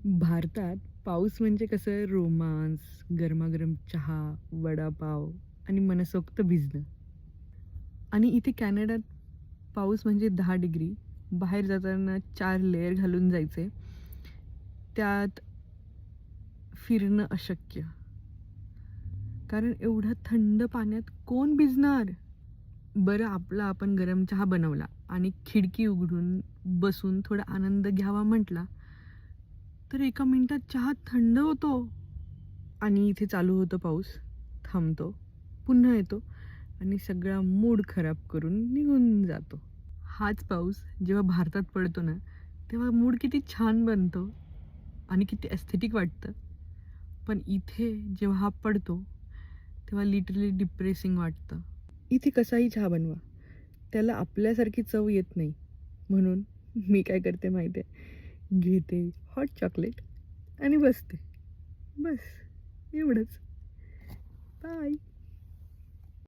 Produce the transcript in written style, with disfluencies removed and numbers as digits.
भारतात पाऊस म्हणजे कसं रोमांस, गरमागरम चहा, वडापाव आणि मनसोक्त भिजणं. आणि इथे कॅनडात पाऊस म्हणजे 10 डिग्री. बाहेर जाताना 4 लेयर घालून जायचे. त्यात फिरणं अशक्य. कारण एवढ्या थंड पाण्यात कोण भिजणार? बरं आपला आपण गरम चहा बनवला आणि खिडकी उघडून बसून थोडा आनंद घ्यावा म्हटला, तर एका मिनिटात चहा थंड होतो. आणि इथे चालू होतो पाऊस, थांबतो, पुन्हा येतो आणि सगळा मूड खराब करून निघून जातो. हाच पाऊस जेव्हा भारतात पडतो ना, तेव्हा मूड किती छान बनतो आणि किती एस्थेटिक वाटतं. पण इथे जेव्हा हा पडतो, तेव्हा लिटरली डिप्रेसिंग वाटतं. इथे कसाही चहा बनवा, त्याला आपल्यासारखी चव येत नाही. म्हणून मी काय करते माहिती आहे? घेते हॉट चॉकलेट आणि बसते. बस एवढंच. बाय.